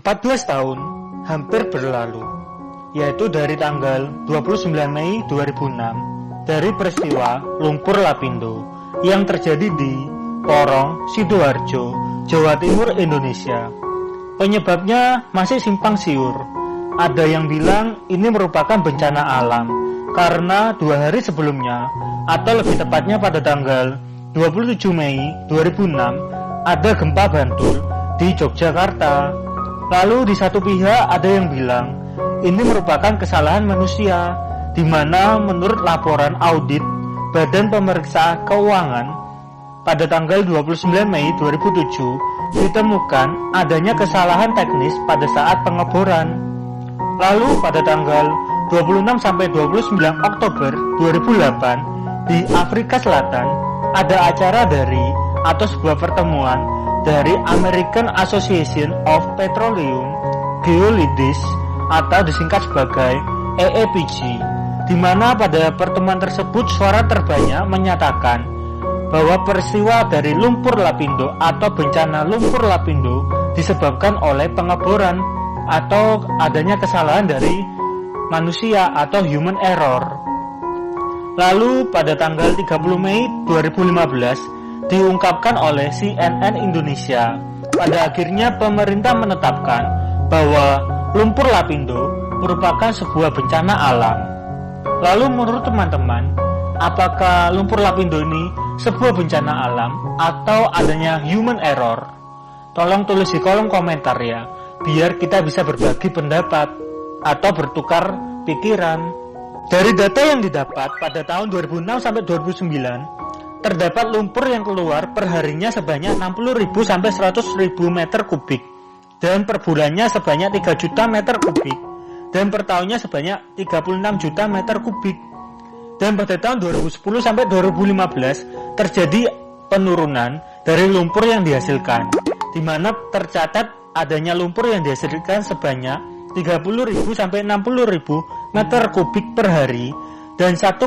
14 tahun hampir berlalu, yaitu dari tanggal 29 Mei 2006 dari peristiwa lumpur lapindo yang terjadi di Porong, Sidoarjo, Jawa Timur, Indonesia. Penyebabnya masih simpang siur. Ada yang bilang ini merupakan bencana alam karena 2 hari sebelumnya, atau lebih tepatnya pada tanggal 27 Mei 2006, ada gempa Bantul di Yogyakarta. Lalu di satu pihak ada yang bilang ini merupakan kesalahan manusia, di mana menurut laporan audit Badan Pemeriksa Keuangan pada tanggal 29 Mei 2007 ditemukan adanya kesalahan teknis pada saat pengeboran. Lalu pada tanggal 26 sampai 29 Oktober 2008 di Afrika Selatan ada acara dari atau sebuah pertemuan dari American Association of Petroleum Geologists atau disingkat sebagai AAPG, di mana pada pertemuan tersebut suara terbanyak menyatakan bahwa peristiwa dari lumpur lapindo atau bencana lumpur lapindo disebabkan oleh pengeboran atau adanya kesalahan dari manusia atau human error. Lalu pada tanggal 30 Mei 2015 diungkapkan oleh CNN Indonesia, pada akhirnya pemerintah menetapkan bahwa lumpur lapindo merupakan sebuah bencana alam. Lalu menurut teman-teman, apakah lumpur lapindo ini sebuah bencana alam atau adanya human error? Tolong tulis di kolom komentar ya, biar kita bisa berbagi pendapat atau bertukar pikiran. Dari data yang didapat pada tahun 2006 sampai 2009, terdapat lumpur yang keluar perharinya sebanyak 60.000 sampai 100.000 meter kubik, dan per bulannya sebanyak 3 juta meter kubik, dan per tahunnya sebanyak 36 juta meter kubik. Dan pada tahun 2010 sampai 2015 terjadi penurunan dari lumpur yang dihasilkan, di mana tercatat adanya lumpur yang dihasilkan sebanyak 30.000 sampai 60.000 meter kubik per hari, dan 1,8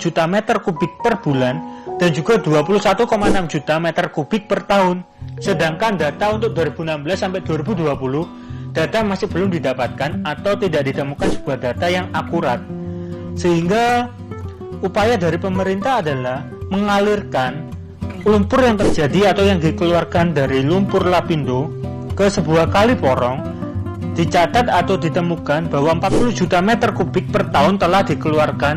juta meter kubik per bulan, dan juga 21,6 juta meter kubik per tahun. Sedangkan data untuk 2016 sampai 2020 data masih belum didapatkan atau tidak ditemukan sebuah data yang akurat. Sehingga upaya dari pemerintah adalah mengalirkan lumpur yang terjadi atau yang dikeluarkan dari lumpur lapindo ke sebuah kali porong. Dicatat atau ditemukan bahwa 40 juta meter kubik per tahun telah dikeluarkan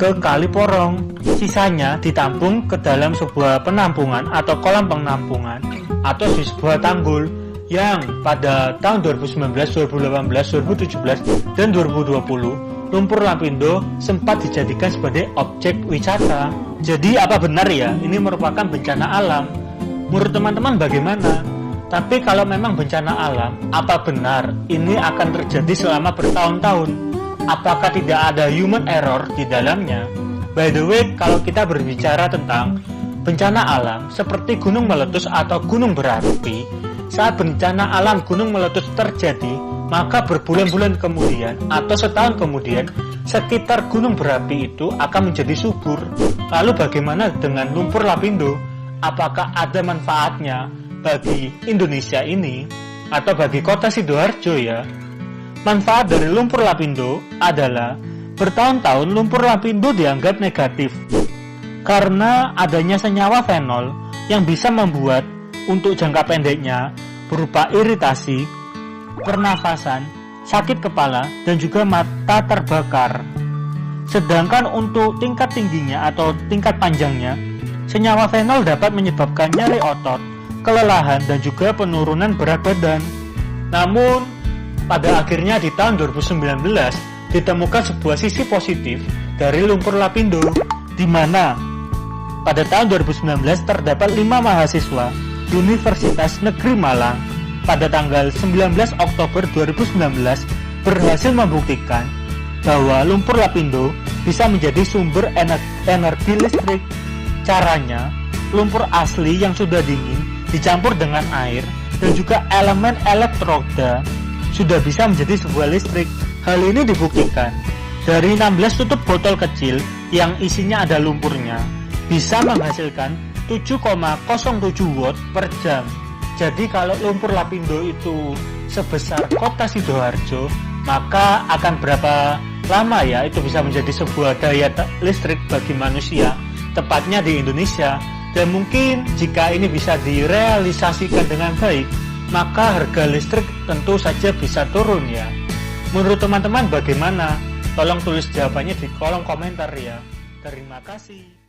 ke kali porong. Sisanya ditampung ke dalam sebuah penampungan atau kolam penampungan atau di sebuah tanggul yang pada tahun 2019, 2018, 2017, dan 2020 lumpur lapindo sempat dijadikan sebagai objek wisata. Jadi apa benar ya ini merupakan bencana alam? Menurut teman-teman bagaimana? Tapi kalau memang bencana alam, apa benar ini akan terjadi selama bertahun-tahun? Apakah tidak ada human error di dalamnya? By the way, kalau kita berbicara tentang bencana alam seperti gunung meletus atau gunung berapi, saat bencana alam gunung meletus terjadi, maka berbulan-bulan kemudian atau setahun kemudian sekitar gunung berapi itu akan menjadi subur. Lalu bagaimana dengan lumpur lapindo? Apakah ada manfaatnya bagi Indonesia ini atau bagi kota Sidoarjo ya? Manfaat dari lumpur lapindo adalah bertahun-tahun lumpur lapindo dianggap negatif karena adanya senyawa fenol yang bisa membuat untuk jangka pendeknya berupa iritasi, pernafasan, sakit kepala, dan juga mata terbakar. Sedangkan untuk tingkat tingginya atau tingkat panjangnya, senyawa fenol dapat menyebabkan nyeri otot, kelelahan, dan juga penurunan berat badan. Namun pada akhirnya di tahun 2019 ditemukan sebuah sisi positif dari lumpur lapindo, di mana pada tahun 2019 terdapat 5 mahasiswa Universitas Negeri Malang pada tanggal 19 Oktober 2019 berhasil membuktikan bahwa lumpur lapindo bisa menjadi sumber energi listrik. Caranya, lumpur asli yang sudah dingin dicampur dengan air dan juga elemen elektroda sudah bisa menjadi sebuah listrik. Hal ini dibuktikan dari 16 tutup botol kecil yang isinya ada lumpurnya bisa menghasilkan 7,07 watt per jam. Jadi kalau lumpur lapindo itu sebesar kota Sidoarjo, maka akan berapa lama ya itu bisa menjadi sebuah daya listrik bagi manusia, tepatnya di Indonesia. Dan mungkin jika ini bisa direalisasikan dengan baik, maka harga listrik tentu saja bisa turun ya. Menurut teman-teman bagaimana? Tolong tulis jawabannya di kolom komentar ya. Terima kasih.